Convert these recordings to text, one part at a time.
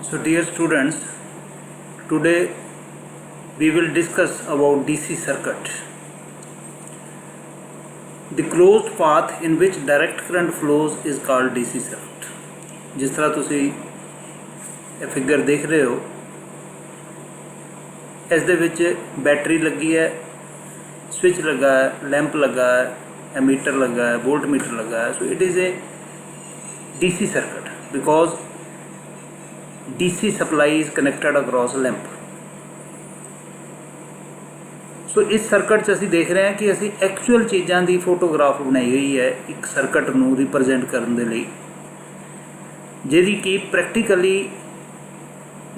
So dear students, today we will discuss about DC circuit. The closed path in which direct current flows is called DC circuit. जिस तरह तुसी figure देख रहे हो, इस दे विच बैटरी लगी है, स्विच लगा है, लैंप लगा है, एमीटर लगा है, वोल्ट मीटर लगा है. So it is a DC circuit because DC supply is connected across lamp. सो इस सर्किट 'ਚ ਅਸੀਂ देख रहे हैं कि ਅਸੀਂ एक्चुअल चीज़ों की फोटोग्राफ बनाई हुई है एक सर्किट ਨੂੰ रिप्रजेंट करने ਦੇ ਲਈ, ਜਿਹਦੀ कि प्रैक्टिकली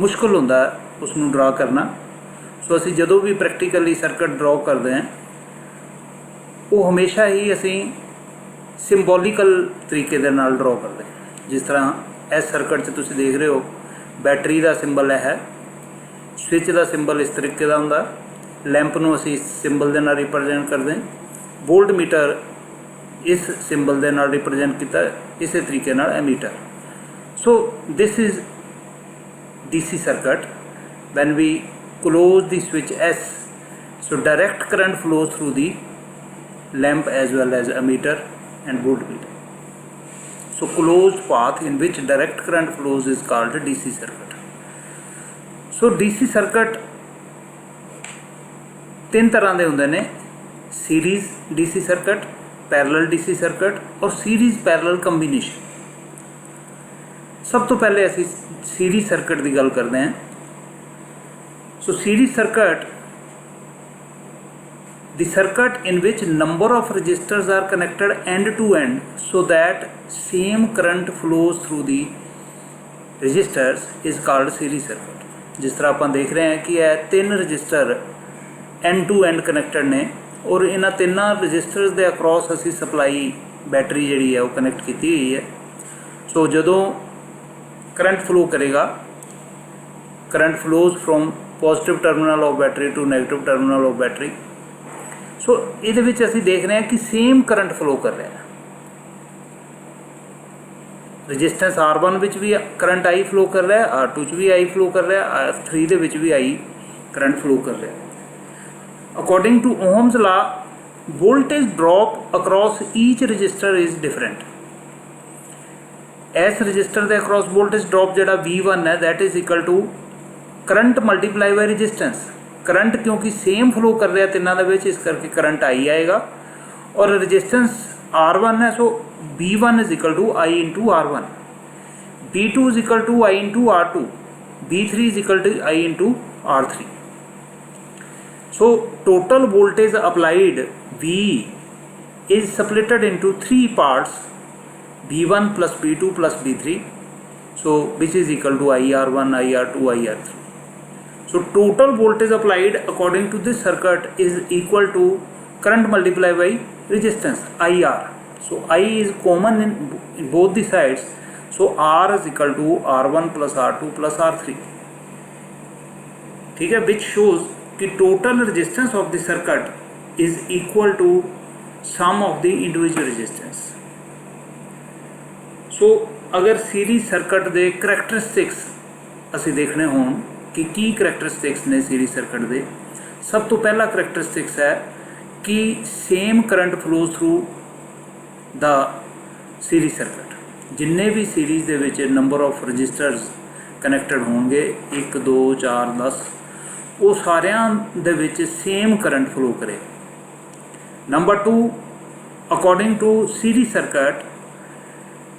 मुश्किल ਹੁੰਦਾ ਉਸ ਨੂੰ ਡਰਾ करना. सो ਅਸੀਂ ਜਦੋਂ भी प्रैक्टिकली सर्किट ड्रॉ करते हैं वो हमेशा ही ਅਸੀਂ ਸਿੰਬੋਲੀਕਲ तरीके ਦੇ ਨਾਲ ड्रॉ करते हैं. जिस तरह इस सर्किट 'ਚ ਤੁਸੀਂ देख रहे हो बैटरी का सिंबल है, स्विच का सिंबल इस तरीके का होंगे, लैंप नूं असीं सिंबल के नाल रिप्रजेंट करते हैं, वोल्ट मीटर इस सिंबल के नाल रिप्रजेंट किया इस तरीके नाल ammeter. So this is DC circuit when we close the switch S. So direct current flows through the lamp as well as ammeter and voltmeter. So closed path in which direct current flows is called DC circuit. So DC circuit तीन तरह के होंगे ने, series DC circuit, parallel DC circuit और series parallel combination. सब तो पहले असी सीरीज सर्किट की गल करते हैं. सो series circuit the circuit in which number of resistors are connected end to end so that same current flows through the resistors is called series circuit. जिस तरह आप देख रहे हैं कि यह तीन resistor end to end connected ने और इन्होंने तिना रजिस्टर्स के अक्रॉस असी सप्लाई बैटरी जी है वो कनैक्ट की हुई है. सो जदों करंट फ्लो करेगा, current flows from positive terminal of battery to negative terminal of battery. So ये असी देख रहे हैं कि सेम करंट फ्लो कर रहा है. रजिस्टेंस R1 विच भी करंट आई फ्लो कर रहा है, R2 च भी आई फ्लो कर रहा है, R3 दे विच भी आई करंट फ्लो कर रहा है. According to Ohm's law voltage drop across each resistor is different. इस रजिस्टर के अक्रॉस वोल्टेज ड्रॉप जो V1 है that is equal to current multiply by resistance. Current क्योंकि सेम फ्लो कर रहा है तिना दे विच, इस करके करंट आई आएगा और रजिस्टेंस R1 है. So V1 is equal to I into R1, V2 is equal to I into R2, V3 is equal to I into R3. So total voltage applied V is splitted into three parts, V1 plus V2 plus V3. So which is equal to IR1, IR2, IR3. So total voltage applied according to this circuit is equal to current multiplied by resistance IR. So I is common in both the sides. So R is equal to R1 plus R2 plus R3. ठीक है, which shows कि total resistance of the circuit is equal to sum of the individual resistance. So अगर series circuit के characteristics असी देखने हों कि की करैक्टरिस्टिक्स ने सीरीज सर्किट दे, सब तो पहला करैक्टरिस्टिक्स है कि same current flows through the series circuit. जिन्ने भी सीरीज दे विच नंबर ऑफ रजिस्टर्स कनैक्टेड होंगे 1 2 4 10 वो सारियां दे विच सेम करंट फ्लो करे. Number 2, according to series circuit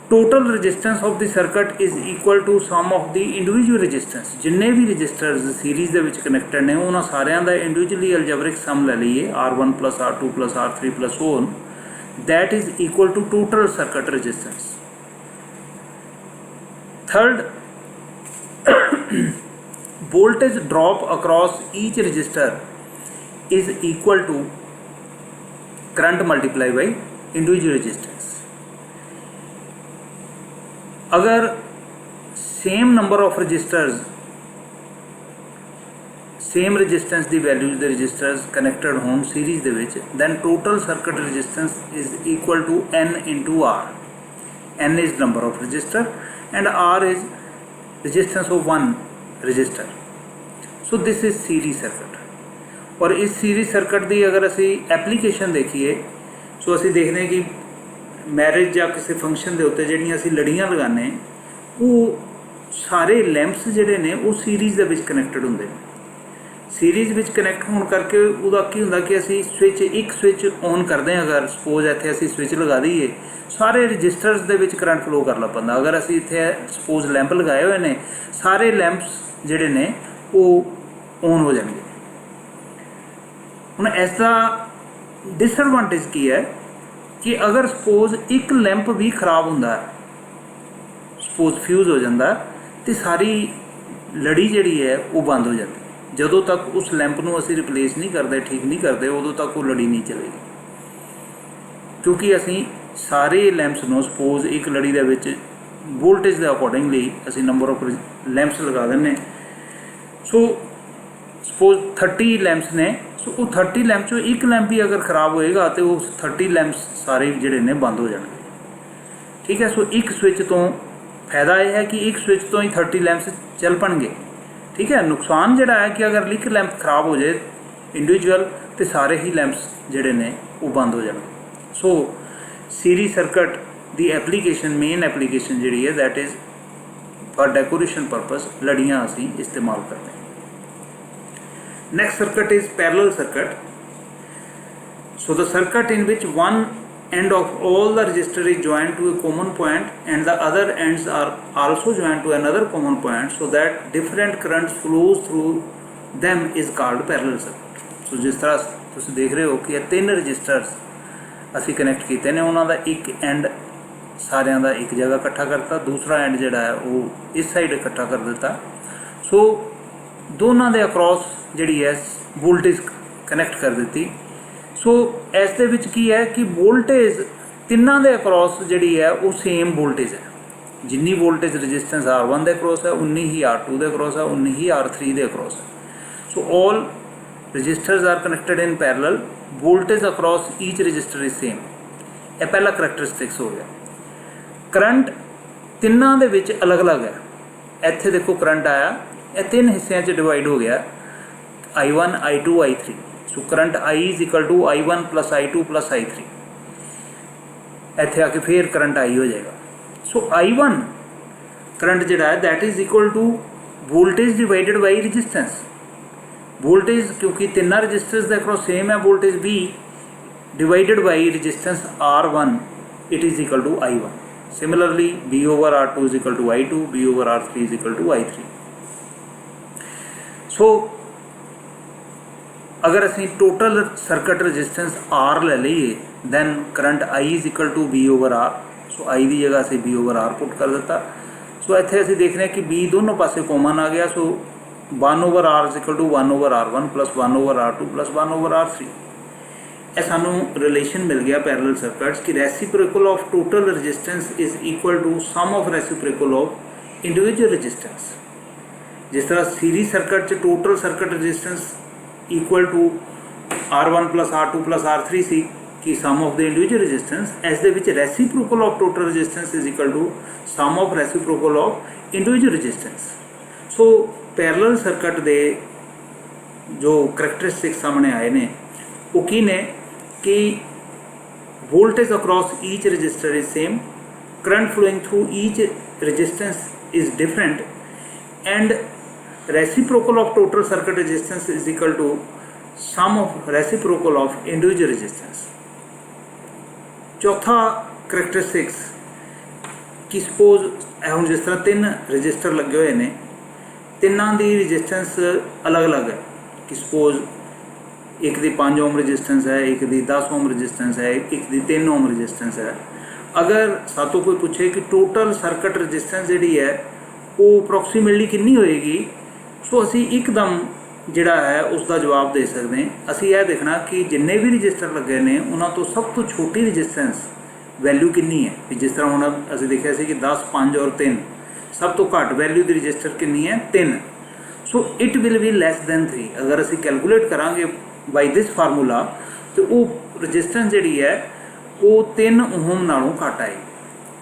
total resistance of the circuit is equal to sum of the individual resistance. जिन्ने भी रजिस्टर्स सीरीज दे विच कनैक्टेड ने उन्होंने सारियां दा इंडिविजुअली अलजेब्रिक सम ले लीए R1 plus R2 plus R3 plus on, that is equal to total circuit resistance. Third, voltage drop across each resistor is equal to current multiply by individual resistance. अगर same number of resistors same resistance की values के resistors connected होन series दे विच, then total circuit resistance is equal to N into R. N is number of resistor and R is resistance of one resistor. So this is series circuit. और इस series circuit की अगर असी application देखिए, सो असी देखते हैं कि मैरिज या किसी फंक्शन के उत्ते जिहड़ियां असी लड़ियां लगाने वो सारे लैंप्स जिहड़े ने वो सीरीज़ दे विच कनैक्टेड होंदे ने। सीरीज़ विच कनैक्ट होने करके उहदा की हुंदा कि असी स्विच एक स्विच ऑन करते हैं, अगर सपोज इत्थे असी स्विच लगा दईए सारे रजिस्टर्स दे विच करंट फ्लो कर लग पैंदा। अगर असी इत्थे सपोज लैंप लगाए हुए ने सारे लैंप्स जिहड़े ने वो ऑन हो जाएंगे। हुण इसदा डिसएडवांटेज की है कि अगर सपोज एक लैंप भी खराब हुंदा है, सपोज फ्यूज़ हो जाता, तो सारी लड़ी जिहड़ी है वो बंद हो जाती। जदों तक उस लैंप नूं असीं रिप्लेस नहीं करते, ठीक नहीं करते, उदों तक वो लड़ी नहीं चलेगी, क्योंकि असीं सारे लैंप्स नूं सपोज एक लड़ी दे विच वोल्टेज के अकॉर्डिंगली असीं नंबर ऑफ लैंप्स लगा देने। सो सपोज 30 लैंप्स ने, सो वो 30 लैंप चों एक लैंप भी अगर खराब होएगा तो वो 30 लैंप्स सारे जिहड़े ने बंद हो जाएंगे। ठीक है, सो एक स्विच तो फायदा यह है कि एक स्विच तो ही 30 लैंप्स चल पणगे। ठीक है, नुकसान जिहड़ा है कि अगर एक लैंप खराब हो जाए इंडिविजुअल तो सारे ही लैंप्स जिहड़े ने वो बंद हो जाएंगे। सो सीरीज सर्किट दी एप्लीकेशन, मेन एप्लीकेशन जिहड़ी है that is for decoration purpose लड़ियाँ असीं इस्तेमाल करते हैं। Next circuit is parallel circuit. So the circuit in which one end of all the resistor is joined to a common point and the other ends are also joined to another common point so that different currents flows through them is called parallel circuit. So जिस तरह तुम देख रहे हो कि ये 3 registers असी connect किए ने, उन्होंने एक एंड सारिਆਂ ਦਾ एक जगह इकट्ठा करता, दूसरा एंड जिहड़ा है वो इस साइड इकट्ठा कर दिता। सो दोनों के अक्रॉस जिहड़ी है वोल्टेज कनैक्ट कर दी। सो इस दे विच की है कि वोल्टेज तिन्नां दे अक्रॉस जिहड़ी है वो सेम वोल्टेज है। जिन्नी वोल्टेज रजिस्टेंस R1 दे अक्रॉस है उन्नी ही R2 दे अक्रॉस है, उन्नी ही R3 दे अक्रॉस है। So all resistors are connected in parallel, voltage across each resistor is same. यह पहला करैक्टरिस्टिक्स हो गया। करंट तिन्नां दे विच अलग अलग है। इत्थे देखो करंट आया, यह 3 हिस्सों च डिवाइड हो गया, I1 I2 I3। So current I is equal to I1 plus I2 plus I3। इत्थे आके फिर करंट I हो जाएगा। सो I1 करंट जिहड़ा है that is equal to voltage divided by resistance. Voltage क्योंकि तिना रजिस्टर्स के अक्रॉस सेम है, voltage V divided by resistance R1 it is equal to I1। Similarly B over R2 is equal to I2, B over R3 is equal to I3। So अगर असी total circuit resistance R ले लीए then current I is equal to B over R। So I की जगह असी B over R put कर दिता। सो इत्थे असी देख रहे हैं कि B दोनों पासे कॉमन आ गया। So 1 over R is equal to 1 over R1 plus 1 over R2 plus 1 over R3। यह सानू रिलेशन मिल गया पैरेलल सर्किट्स कि reciprocal of total resistance is equal to sum of reciprocal of individual resistance. जिस तरह series circuit च total circuit resistance equal to R1 plus R2 plus R3 सी कि sum of the individual resistance, इस दे विच reciprocal of total resistance is equal to sum of reciprocal of individual resistance. So parallel circuit दे जो characteristics सामने आए ने वो की ने कि voltage across each resistor is same, current flowing through each resistance is different and reciprocal of total circuit resistance is equal to sum of reciprocal of individual resistance। चौथा करैक्टरिस्टिक्स कि सपोज हम जिस तरह 3 रजिस्टर लगे हुए हैं, तिना की रजिस्टेंस अलग अलग है कि सपोज एक दी 5 ओम रजिस्टेंस है, एक दी 10 ओम रजिस्टेंस है, एक दी 3 ओम रजिस्टेंस है। अगर सातों कोई पूछे कि टोटल सर्किट रजिस्टेंस जी है वो अप्रोक्सीमेटली कितनी होएगी, सो असी एकदम जिहड़ा है उसका जवाब दे सकते हैं। असी यह देखना कि जिन्ने भी रजिस्टर लगे ने उन्होंने तो सब तो छोटी रजिस्टेंस वैल्यू कितनी है। भी जिस तरह हुण असी देखा सी कि 10, 5 और 3, सब तो घट वैल्यू की रजिस्टर कितनी है 3। So it will be less than 3। अगर असी कैलकुलेट करांगे बाई दिस फार्मूला तो वो रजिस्टेंस जिहड़ी है वो 3 ओम नालों घट आएगी,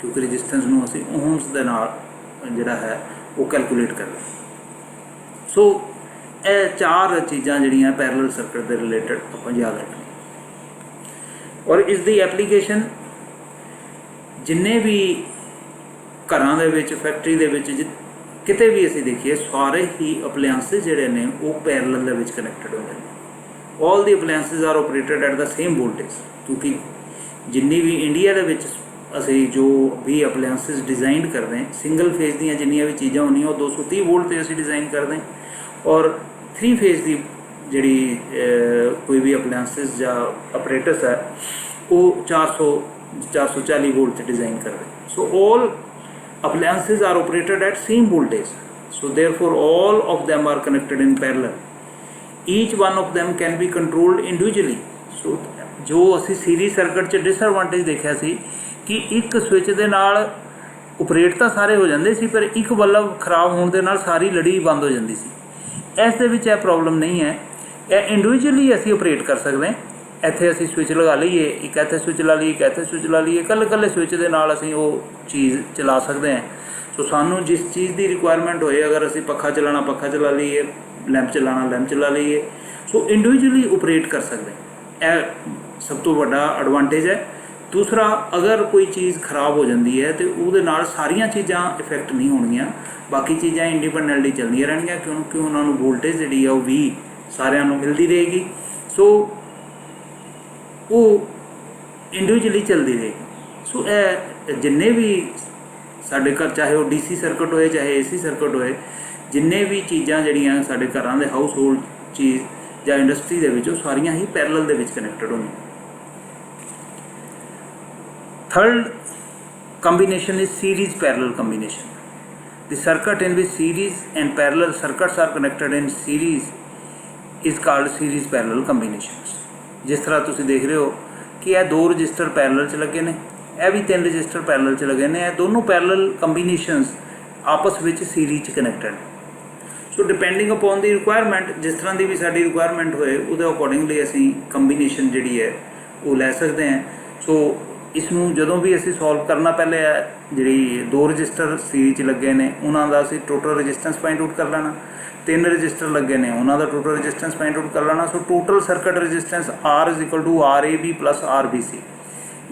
क्योंकि रजिस्टेंस नूं असी ओम्स दे नाल जिहड़ा है वो कैलकुलेट कर लें। सो ये चार चीज़ां जिहड़ियां पैरेलल सर्किट के रिलेटेड आपां याद रखनी। और इसकी एप्लीकेशन जिन्ने भी घरां दे विच फैक्ट्री दे विच किते भी असीं देखिए सारे ही अप्लायंसिस जिहड़े ने वो पैरेलल दे विच कनैक्टेड होंदे ने। All the appliances are operated at the same voltage, क्योंकि जिन्नी भी इंडिया दे विच असीं जो भी अप्लायंसिस डिज़ाइन करते हैं सिंगल फेज दीयां जिन्नियां भी चीज़ां होंदियां वो 230 वोल्ट ते असीं डिज़ाइन करते हैं, और 3 फेज की जिहड़ी कोई भी अप्लायंसिस या अपरेटस है वो 440 वोल्ट से डिज़ाइन करते हैं। So all appliances are operated at same voltage, so therefore all of them are connected in parallel. Each one of them can be controlled individually. So जो असी सीरीज सर्किट च disadvantage देखा सी कि एक switch दे नाल operate तो सारे हो जाते सी, पर एक बल्ब खराब होने दे नाल सारी लड़ी बंद हो जाती सी। इस दे विच यह प्रॉब्लम नहीं है, यह इंडिविजुअली असी ऑपरेट कर सकते हैं। इत्थे असीं स्विच लगा लीए, एक इत्थे स्विच ला लीए, एक इत्थे स्विच ला लीए, कल्ले कल्ले स्विच दे नाल असीं वो चीज़ चला सकते हैं। सो सानू जिस चीज़ की रिक्वायरमेंट होए, अगर असीं पक्खा चलाना पक्खा चला लीए, लैंप चलाना लैंप चला लीए, सो इंडिविजुअली ऑपरेट कर सकते हैं। यह सब तो बड़ा एडवांटेज है। दूसरा, अगर कोई चीज़ खराब हो जाती है तो उहदे नाल सारियां चीज़ां इफेक्ट नहीं होणगियां, बाकी चीज़ां इंडिपेंडेंटली चलदियां रहणगियां, क्योंकि उन्होंने वोल्टेज जिहड़ी है वो भी सारियां नूं मिलदी रहेगी। सो वो इंडिविजुअली चलती रहेगी। सो जिन्ने भी साढ़े घर, चाहे वो DC सर्किट होए चाहे AC सर्किट होए, जिन्ने भी चीज़ां जिहड़ियां साढ़े घरां दे हाउस होल्ड चीज़ या इंडस्ट्री दे विच, सारियां ही पैरेलल दे विच कनैक्टेड होंदियां। Third combination is series parallel combination. The circuit in which series and parallel circuits are connected in series is called series parallel combinations. जिस तरह तुसीं देख रहे हो कि यह 2 रजिस्टर पैरेलल च लगे ने, यह भी 3 रजिस्टर पैरेलल च लगे ने, दोनों पैरेलल कंबीनेशनस आपस में series connected. So depending upon the requirement, जिस तरह की भी साडी रिक्वायरमेंट होए उहदे अकॉर्डिंगली असीं कंबीनेशन जिहड़ी है वो लै सकते हैं। सो इसनूं जदों भी असीं सॉल्व करना, पहले जिहड़ी 2 रजिस्टर सीरीज लगे ने उन्हां दा असीं टोटल रजिस्टेंस फाइंड आउट कर लेना, 3 रजिस्टर लगे ने उन्हां दा टोटल रजिस्टेंस फाइंड आउट कर लेना। So total circuit resistance R is equal to RAB plus RBC।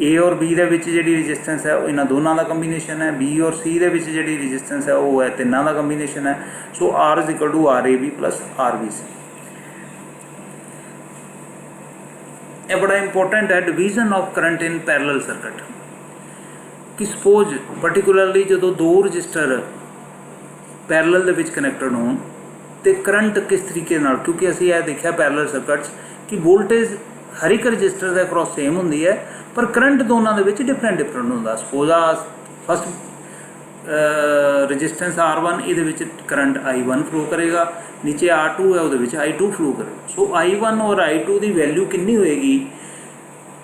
A और B दे विच जिहड़ी रजिस्टेंस है इन्हां दोनों का कंबीनेशन है, B और C दे विच जिहड़ी रजिस्टेंस है वो है तिन्नां दा कंबीनेशन है। So R is equal to RAB plus RBC। यह बड़ा इंपॉर्टेंट है, division of current in parallel circuit. कि सपोज पर्टिकुलरली जो 2 रजिस्टर पैरेलल दे विच कनैक्टेड होण तो करंट किस तरीके नाल, क्योंकि असीं यह देखा पैरेलल सर्किट्स कि वोल्टेज हर एक रजिस्टर के अक्रॉस सेम होंदी है, पर करंट दोनों के विच डिफरेंट होंदा। सपोज फस्ट रजिस्टेंस R1 ये करंट I1 फ्लो करेगा, नीचे R2 है वो I2 फ्लो करेगा। सो I1 और I2 की वैल्यू कितनी होएगी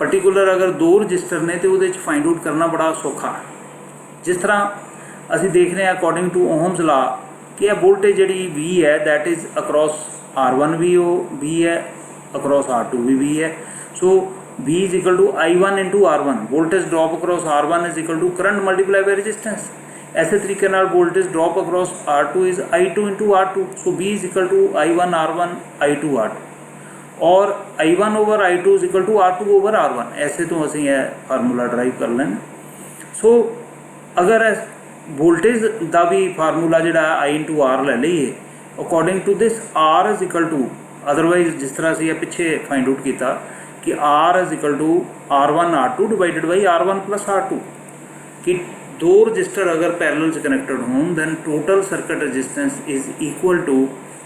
पर्टिकुलर, अगर 2 रजिस्टर ने तो वो फाइंड आउट करना बड़ा सौखा। जिस तरह असीं देख रहे हैं अकॉर्डिंग टू ओहम्स लॉ कि यह वोल्टेज जी V है दैट इज़ अक्रॉस R1 भी वो V है, अक्रॉस R2 भी V है। So V is equal to I1 into R1, voltage drop across R1 is equal to current multiply by resistance. ऐसे तरीके नाल voltage drop across R2 is I2 into R2। So V is equal to I1 R1 I2 R2, और I1 over I2 is equal to R2 over R1। ऐसे तो असीं यह formula drive कर लें। सो अगर वोल्टेज का भी फार्मूला जो I इंटू R ले लीए according to this R is equal to, otherwise जिस तरह से पिछे फाइंड आउट किया कि R is equal to R1 R2 divided by R1 plus R2, कि 2 रजिस्टर अगर पैरेलल से कनेक्टेड हों then total circuit resistance is equal to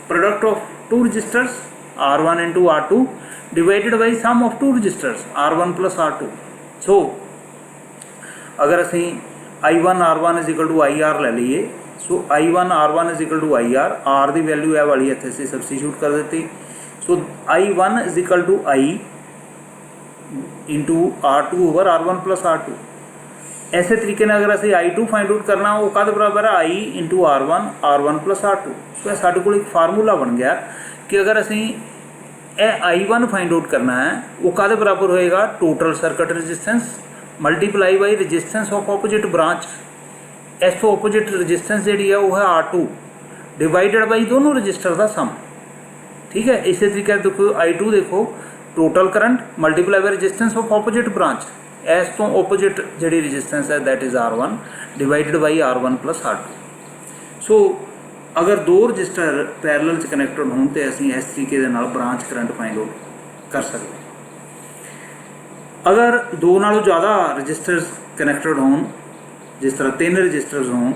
product of 2 resistors R1 into R2 divided by sum of 2 resistors R1 plus R2। So अगर असीं I1 R1 is equal to IR ले लीए, so I1 R1 is equal to IR, R की value है वाली इत्थे असीं substitute कर दी। So I1 is equal to I into R2 over R1 plus R2। ऐसे तरीके ने अगर असीं I2 फाइंड आउट करना वो कद बराबर है I into R1 plus R2। सो साडे कोल एक फार्मूला बन गया कि अगर असीं I1 फाइंड आउट करना है वो कद बराबर होएगा total circuit resistance multiply by resistance of opposite branch. इस तो ओपोजिट रजिस्टेंस जी है वो है R2 डिवाइडेड बाई दोनों रजिस्टर का सम। ठीक है, इस तरीके देखो I2 देखो total current multiply by resistance of opposite branch, इस तो ओपोजिट जी रजिस्टेंस है that is R1 divided by R1 plus R2। So अगर दो रजिस्टर पैरेलल च कनैक्टेड होण तो असीं इस तरीके दे नाल ब्रांच करंट फाइंड आउट कर सकते। अगर दो नालों ज़्यादा रजिस्टर्स कनैक्टेड होण, जिस तरह 3 रजिस्टर्स होण,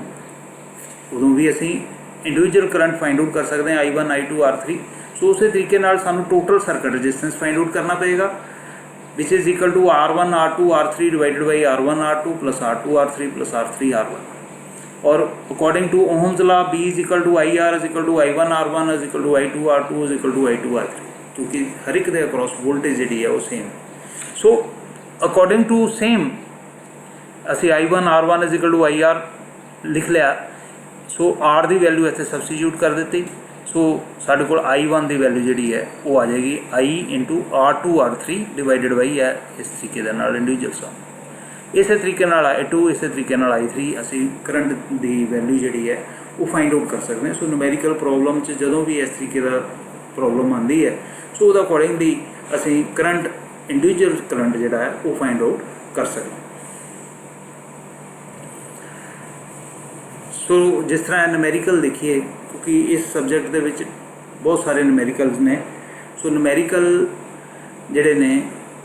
उदों भी असीं इंडिविजुअल करंट फाइंड आउट कर सकते हैं I1 I2 R3। सो उस तरीके नाल सानू total circuit resistance find out करना पएगा which is equal to R1 R2 R3 divided by R1 R2 plus R2 R3 plus R3 R1। और according to Ohm's law B is equal to IR is equal to I1 R1 is equal to I2 R2 is equal to I2 R3, क्योंकि हर एक दे across voltage जी है वो same. So according to same असी I1 R1 is equal to IR लिख लिया। सो R की value इतने सबसटीट्यूट कर दी। सो साढ़े को I1 की वैल्यू जी है वो आ जाएगी I into R2 R3 divided by है इस तरीके इंडिविजुअल सम। इस तरीके I2 इस तरीके I3 असी करंट की वैल्यू जी है वो फाइंड आउट कर सकते हैं। सो न्यूमेरिकल प्रॉब्लम जो भी इस तरीके का प्रॉब्लम आती है सो वो अकॉर्डिंगली असी करंट इंडिविजुअल करंट जोड़ा है वो फाइंड आउट कर सकते हैं। सो जिस तरह न्यूमेरिकल देखिए, क्योंकि इस सबजैक्ट दे विच बहुत सारे न्यूमेरिकल्स ने, सो न्यूमेरिकल जिहड़े ने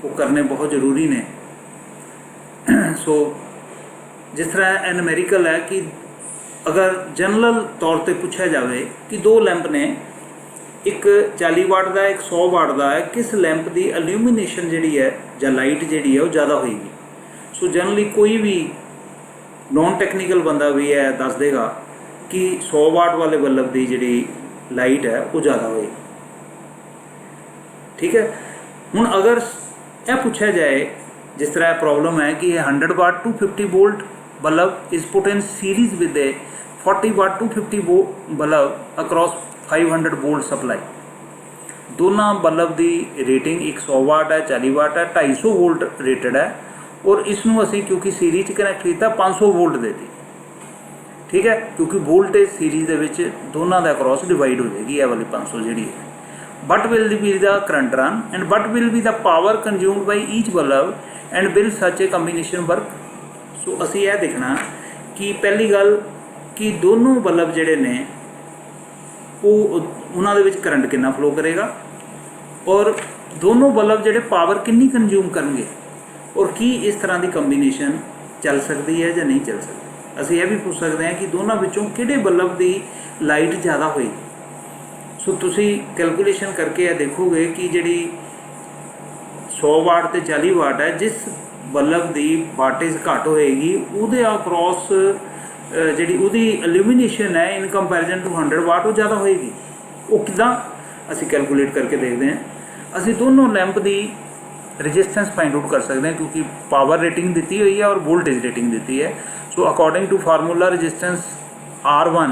वो करने बहुत जरूरी ने। सो जिस तरह न्यूमेरिकल है कि अगर जनरल तौर पर पूछा जाए कि दो लैंप ने, एक 40 वाट का एक 100 वाट का है, किस लैंप की इल्यूमिनेशन जी है या लाइट जी है वो ज़्यादा होएगी। सो जनरली कोई भी नॉन टैक्नीकल बंदा भी है दस देगा कि 100 वाट वाले बल्ब की जी लाइट है वो ज़्यादा होएगी। ठीक है, हुण अगर यह पूछा जाए जिस तरह प्रॉब्लम है कि 100 watt two 50 volt bulb is put in series with a 40 watt two 50 bulb across 500 volt supply. दोनों बल्ब की रेटिंग एक 100 वाट है, 40 वाट है, 250 वोल्ट रेटेड है, और इसनों असी क्योंकि सीरीज कनैक्ट किया 500 वोल्ट देती। ठीक है, क्योंकि वोल्टेज सीरीज के विच दोनों का क्रॉस डिवाइड हो जाएगी यह वाली 500 जी है। But will be the current run and but will be the power consumed by each bulb and will such a combination work. So असी यह देखना कि पहली गल कि दोनों बल्ब जोड़े ने वो उन्होंने विच करंट कितना फ्लो करेगा, और दोनों बल्ब जोड़े पावर कितनी कंज्यूम करेंगे, और की इस तरह की कंबीनेशन चल सकती है या नहीं चल सकती। असी यह भी पूछ सकते हैं कि दोनों विचों किहड़े बल्ब की लाइट ज़्यादा होएगी। सो तुसी कैलकुलेशन करके यह देखोगे कि जी 100 वाट तो 40 वाट है, जिस बल्ब की वाटेज घट होएगी उहदे अक्रॉस जी उहदी इल्यूमिनेशन है इन कंपैरिजन टू 100 वाट वो ज़्यादा होएगी। वो किदां असी कैलकुलेट करके देखते हैं। असी दोनों लैंप की रजिस्टेंस फाइंड आउट कर सकते हैं क्योंकि पावर रेटिंग दी हुई है और वोल्टेज रेटिंग दी है। So according to formula resistance R1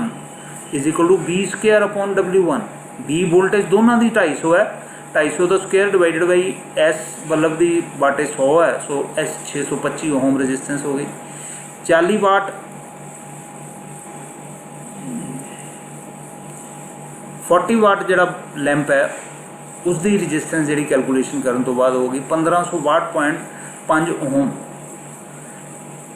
is equal to B square upon W1। B voltage दोनों की 250 है, 250 का square divided by S bulb की वाटेज 100 है, सो S 625 ओम रजिस्टेंस हो गई। 40 वाट 40 वाट जो लैंप है उसकी रजिस्टेंस जी कैलकुलेशन करने तो बाद होगी 1500 वाट पॉइंट 5 ओम।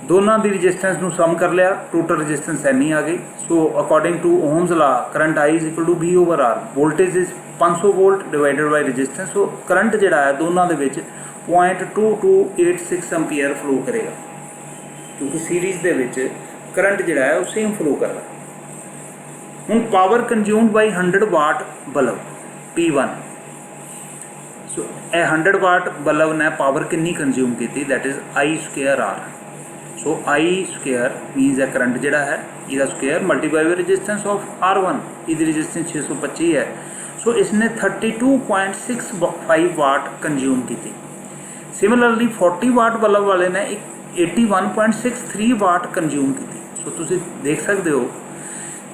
दोनों की रजिस्टेंस को सम कर लिया, टोटल रजिस्टेंस एनी आ गई। So according to Ohm's law current I is equal to B over R, voltage is 500 volt divided by resistance. So current जोड़ा है दोनों के 0.2286 एम्पीयर फ्लो करेगा, क्योंकि सीरीज के करंट जोड़ा है वो सेम फ्लो कर रहा है। हुण power consumed by 100 watt bulb P1। So 100 watt bulb ने पावर कितनी कंज्यूम की, that is I square R। So I square means है करंट जोड़ा है इसका square multiply by resistance of R1, इसकी रजिस्टेंस 625 है। सो इसने 32.65 वाट कंज्यूम की। सिमिलरली 40 वाट बल्ब वाले ने 81.63 वाट कंज्यूम की। सो तुम देख सकते हो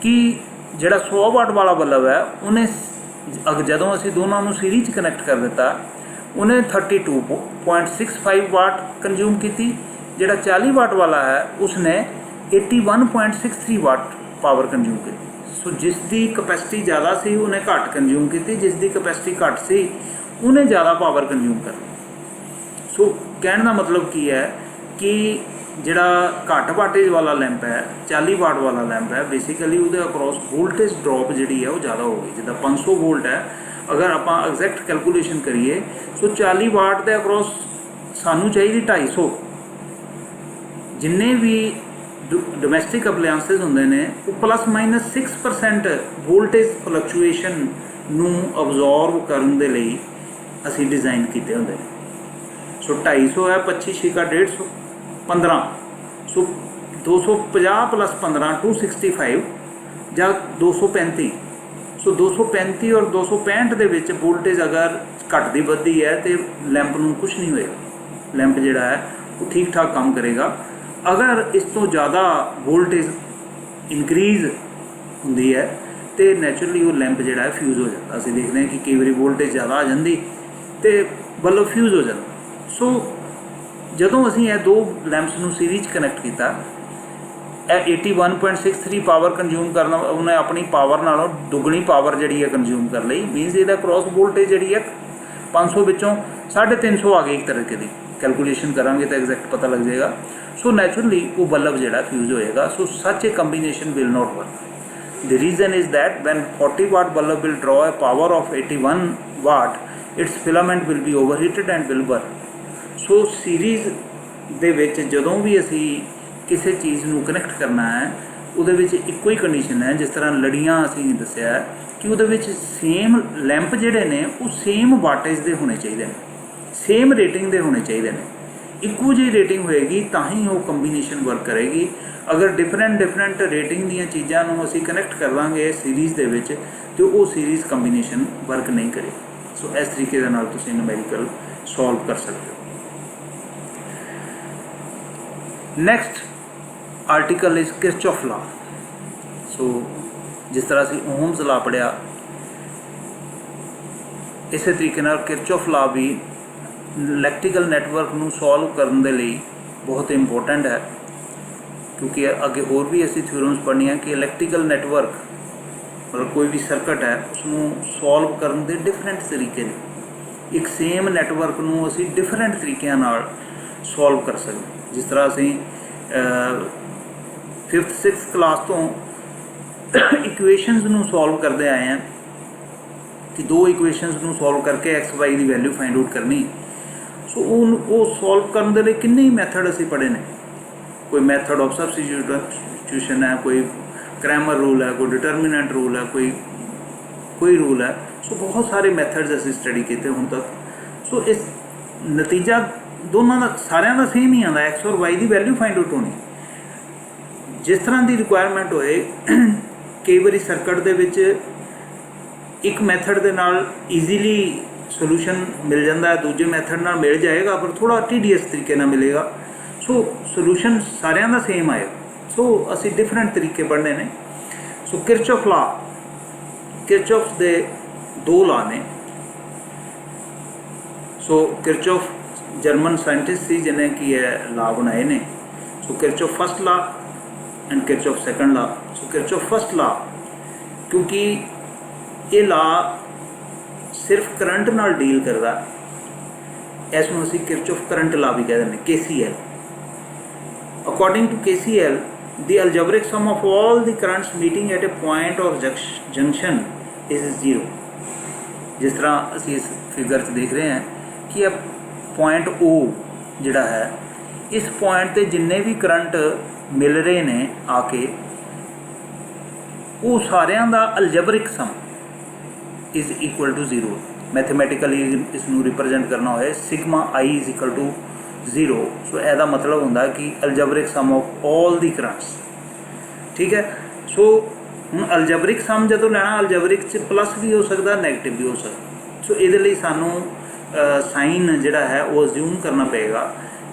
कि जोड़ा 100 वाट वाला बल्ब है उन्हें जदों असी दोनों सीरीज कनैक्ट कर दिता उन्हें 32.65 वाट कंज्यूम की। जोड़ा 40 वाट वाला है उसने 81.63 वाट पावर कंज्यूम की। सो जिसकी कैपेसिटी ज़्यादा सी उन्हें घट कंज्यूम की, जिसकी कैपेसिटी घट सी उन्हें ज़्यादा पावर कंज्यूम कर। सो कहने का मतलब की है कि जिहड़ा घट वाटेज वाला लैंप है 40 वाट वाला लैंप है, बेसिकली वो अक्रॉस वोल्टेज ड्रॉप जी है वो ज़्यादा हो गई। जिदा 500 वोल्ट है, अगर आप एग्जैक्ट कैलकुलेशन करिए सो 40 वाट के अक्रॉस सानू चाहिए 250। जिन्ने भी डोमैसटिक अपलायंसिस होंगे ने वो +-6% वोल्टेज फ्लक्चुएशन नू अबजॉर्व करने के लिए असी डिज़ाइन किए होंगे। सो 250 है, 25 छिका 150, 15, सो 250 + 15 265 या 235। सो 235 और 265 के विच वोल्टेज अगर घटती बढ़ती है तो लैंप नू कुछ नहीं होएगा, लैंप जिहड़ा है वो ठीक ठाक काम करेगा। अगर इस तो ज़्यादा वोल्टेज इनक्रीज होंदी है तो नैचुरली वो लैंप जिहड़ा है फ्यूज़ हो जाता। असीं देखते हैं कि कई बार वोल्टेज ज़्यादा आ जाती तो बल्ब फ्यूज़ हो जाता। सो जदों असीं ये दो लैंप्स नू सीरीज कनैक्ट किया, 81.63 पावर कंज्यूम करना, उन्हें अपनी पावर नालों दुगनी पावर जी है कंज्यूम कर ली। मीनस ये क्रॉस वोल्टेज जी है 500 विचों 350 आ गई। एक तरीके की कैलकुलेशन करांगे तो एग्जैक्ट पता लग जाएगा। सो नैचुरली वो बल्ब जो फ्यूज होएगा। So such a combination will not work. The reason is that when 40 watt bulb will draw a power of 81 watt, its filament will be overheated and will burn. So series दे विच जदों भी असी किसी चीज़ नू connect करना है उहदे विच इक्को ही कंडीशन है। जिस तरह लड़ियाँ असी दस्सिया है कि उहदे विच सेम लैंप जिहड़े ने वो सेम वाटेज दे होने चाहिए, सेम रेटिंग दे होने चाहिए ने। इक्को जी रेटिंग होएगी तो ही वो कंबीनेशन वर्क करेगी। अगर डिफरेंट रेटिंग दीयां चीज़ां नू असी कनैक्ट कर लांगे सीरीज़ दे विच तो वो सीरीज़ कंबीनेशन वर्क नहीं करेगी। सो इस तरीके दे नाल तुसीं न्यूमेरिकल सॉल्व कर सकते हो। Next article is Kirchhoff law. So जिस तरह असीं ओम्स लॉ पढ़िया, इस तरीके नाल किरचॉफ लॉ भी इलैक्ट्रिकल नैटवर्क नू सॉल्व करने के लिए बहुत इंपोर्टेंट है, क्योंकि अगे होर भी असी थ्योरम्स पढ़निया कि इलैक्ट्रिकल नैटवर्क मतलब कोई भी सर्किट है उसनू सॉल्व करने के डिफरेंट तरीके ने। एक सेम नैटवर्क नू असी डिफरेंट तरीक़िਆਂ नाल सॉल्व कर सकते। जिस तरह असी 5th 6th क्लास तो इक्वेशनस नू सॉल्व करते आए हैं कि दो इक्वेशनस नू सॉल्व करके XY की वैल्यू फाइंड आउट करनी। सो वो सॉल्व करने के लिए किन्ने ही मैथड असी पढ़े ने। कोई मैथड ऑफ सबस्टिट्यूशन है, कोई क्रैमर रूल है, कोई डिटर्मिनेंट रूल है, कोई रूल है। सो बहुत सारे मैथड्स असी स्टडी किए हुण तक। सो इस नतीजा दोनों का सारिਆਂ ਦਾ सेम ही आता, X और Y की वैल्यू फाइंड आउट होनी। जिस तरह की रिक्वायरमेंट होए कई बार सर्किट दे विच एक मैथड के नाल ईजीली सोल्यूशन मिल जाता है, दूजे मैथड नाल मिल जाएगा पर थोड़ा टीडीएस तरीके नाल मिलेगा। सो सोल्यूशन सारिਆਂ ਦਾ सेम आएगा। सो असी डिफरेंट तरीके पढ़ने ने। सो किरचॉफ लॉ, किरचॉफ दे दो लॉ ने। सो किरचॉफ जर्मन साइंटिस्ट सी जिन्हें कि लॉ बनाए ने। So Kirchhoff first law and Kirchhoff second law. So Kirchhoff first law क्योंकि ये लॉ सिर्फ करंट नाल डील करता, इसमें असी किरचॉफ करंट लॉ भी कह दें, KCL। According to KCL the algebraic sum of all the currents meeting at a point of junction is 0। जिस तरह असी इस फिगर च देख रहे हैं कि अब पॉइंट O जिहड़ा है, इस पॉइंट ते जिन्ने भी करंट मिल रहे ने आके वो सारिਆਂ ਦਾ algebraic sum is equal to 0। Mathematically इसनू रिप्रजेंट करना होए sigma I is equal to 0। So ਇਹਦਾ मतलब होंदा कि algebraic sum of all the currents. ठीक है। सो हुण अलजेब्रिक सम जदों लेना अलजेब्रिक च प्लस भी हो सकता नैगेटिव भी हो सकता। सो ये लिए सानू साइन जिहड़ा है वो अज्यूम करना पेगा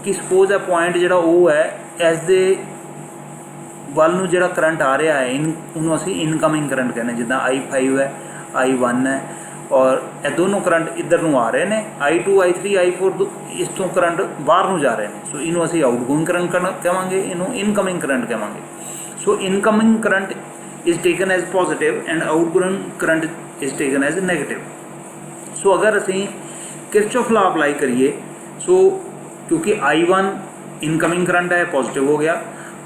कि सपोज आ पॉइंट जिहड़ा O है इस दे वल नूं जिहड़ा करंट आ रहा है उन्होंने असी इनकमिंग करंट कहने। जिदा I5 है, I1 है, और ये दोनों करंट इधर ਨੂੰ आ रहे हैं, I2 I3 I4 इस ਤੋਂ करंट बाहर ਨੂੰ जा रहे हैं। सो इनू ਅਸੀਂ आउटगोइंग करंट कहांगे, इनू इनकमिंग करंट कहांगे। So incoming current is taken as positive and outgoing current is taken as negative. So अगर असी किरचॉफ लॉ अप्लाई करिए, सो क्योंकि I1 इनकमिंग करंट है पॉजिटिव हो गया,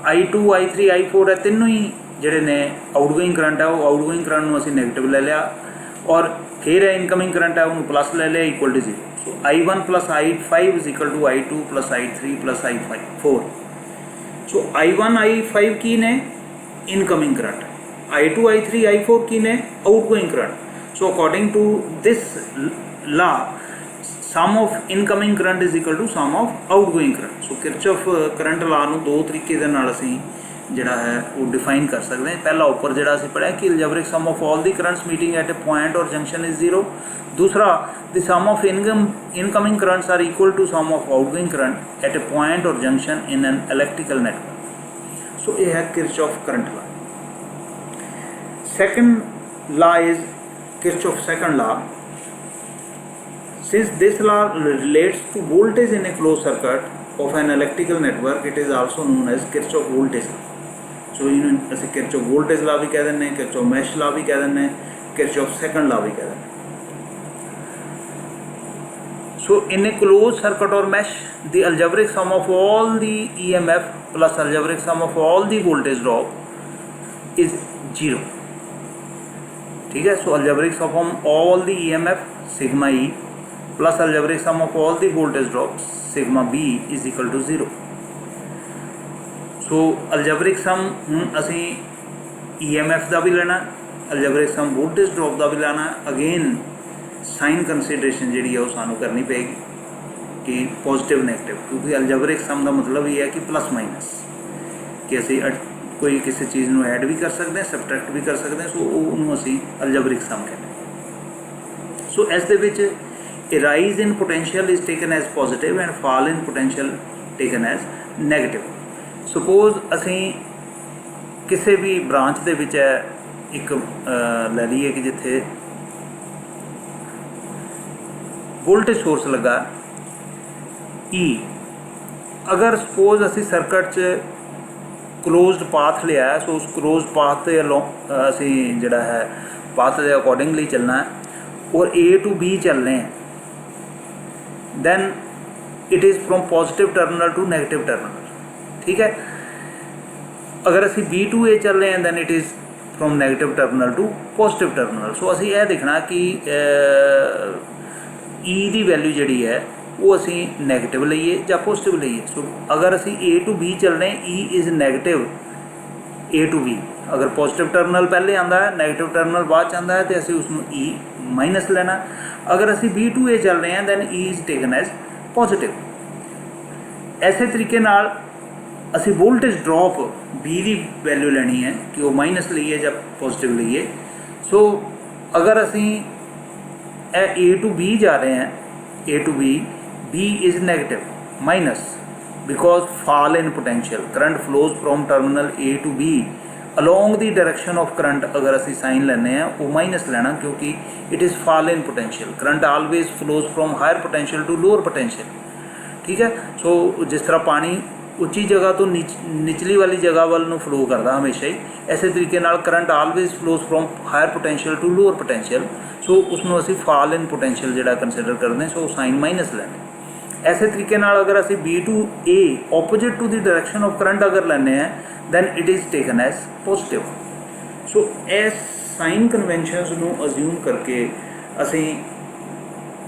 I2 I3 I4 है तीनों ही ਜਿਹੜੇ ने आउटगोइंग करंट है वो आउटगोइंग करंट ਨੂੰ ਅਸੀਂ नैगेटिव ले लिया और फिर है इनकमिंग करंट है उन्होंने प्लस ले लिया equal to 0। So I1 plus I5 is equal to I2 plus I3 plus I4। So I1 I5 की ने incoming current, I2 I3 I4 की ने outgoing current. So according to this law sum of incoming current is equal to sum of outgoing current. So Kirchhoff current law ਨੂੰ दो तरीके ਦੇ ਨਾਲ ਅਸੀਂ ਜਿਹੜਾ है वो डिफाइन कर सकते हैं। पहला ऊपर ਜਿਹੜਾ ਅਸੀਂ पढ़ा कि algebraic sum of all the currents meeting at a point or junction is 0। दूसरा the sum of incoming currents are equal to sum of outgoing current at a point or junction in an electrical network. So ये है Kirchhoff current law. Second law is Kirchhoff second law. Since this law relates to voltage in a closed circuit of an electrical network, it is also known as Kirchhoff voltage law. So इन्हें ऐसे Kirchhoff voltage law भी कह देते हैं, Kirchhoff mesh law भी कह देते हैं, Kirchhoff second law भी कह देते हैं। So in a closed circuit or mesh, the algebraic sum of all the EMF plus algebraic sum of all the voltage drop is 0। ठीक है। So algebraic sum of all the EMF sigma E plus algebraic sum of all the voltage drops sigma B is equal to 0। So algebraic sum असी EMF का भी लेना, algebraic sum voltage drop का भी लेना। Again sine consideration जी है वो सानू करनी पेगी कि पॉजिटिव नैगेटिव, क्योंकि algebraic sum का मतलब ये है कि प्लस माइनस कि असी कोई किसी चीज़ में ऐड भी कर सकते हैं, सबट्रैक्ट भी कर सकते हैं। सो उन्होंने असी algebraic sum कहते हैं। सो इस दे विच a rise in potential is taken as positive and fall in potential taken as negative। suppose असी किसी भी ब्रांच दे विच एक ले लीए कि जिथे वोल्टेज सोर्स लगा E, अगर सपोज असी सर्किट च क्लोज्ड पाथ लिया है, सो उस क्लोज्ड पाथ के असी जिहड़ा है पाथ के अकॉर्डिंगली चलना है और A to B चलने हैं, then it is from positive terminal to negative terminal। ठीक है। अगर असी B to A चल रहे हैं then it is from negative terminal to positive terminal। सो असी यह देखना कि E की वैल्यू जी है वो असी नैगेटिव लीए या पॉजिटिव लीए। सो अगर असी A to B चल रहे हैं, E is negative A to B, अगर पॉजिटिव टर्मिनल पहले आता है नैगेटिव टर्मिनल बाद आता है तो असी उसमें E माइनस लेना। अगर असी B to A चल रहे हैं then E is taken as positive. ऐसे तरीके नाल असी वोल्टेज ड्रॉप B की वैल्यू लेनी है कि वो माइनस लीए या पॉजिटिव लीए। सो अगर असी A to B जा रहे हैं, A to B, B is negative minus because fall in potential, current flows from terminal A to B along the direction of current। अगर असी साइन लेने हैं वो माइनस लेना क्योंकि it is fall in potential, current always flows from higher potential to lower potential। ठीक है। सो जिस तरह पानी उच्ची जगह तो निचली वाली जगह वाल ਨੂੰ फ्लो करता हमेशा ही, ऐसे तरीके नाल current always flows from higher potential to lower potential. So उसਨੂੰ ਅਸੀਂ फॉल इन पोटेंशियल ਜਿਹੜਾ कंसीडर करते हैं। सो साइन माइनस लेने। ऐसे तरीके नाल अगर ਅਸੀਂ B to A opposite to the direction of current अगर लेने हैं then it is taken as positive. So इस साइन कन्वेंशनस ਨੂੰ अज्यूम करके ਅਸੀਂ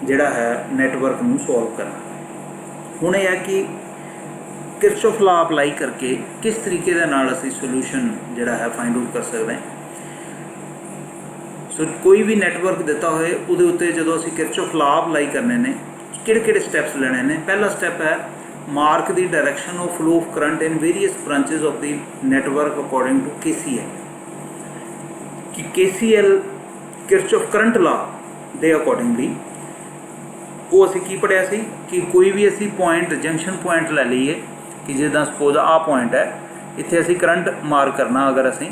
ਜਿਹੜਾ है नैटवर्क ਨੂੰ सॉल्व करना। ਹੁਣ ਇਹ है कि किरचॉफ लॉ अप्लाई करके किस तरीके दे नाल असी सोल्यूशन जिहड़ा है फाइंड आउट कर सकते हैं। सो कोई भी नैटवर्क दिता होए उहदे उत्ते जदों असी किरचॉफ लॉ अप्लाई करने ने किहड़े-किहड़े स्टैप्स लेने ने। पहला स्टैप है mark the direction of flow of current in various branches of the network according to KCL। कि KCL किरचॉफ करंट लॉ दे अकॉर्डिंगली वो असी की पढ़िया सी कि कोई भी असी पॉइंट जंक्शन पॉइंट ले लीए कि जिदा सपोज आ पॉइंट है, इत्थे असी करंट मार्क करना। अगर असी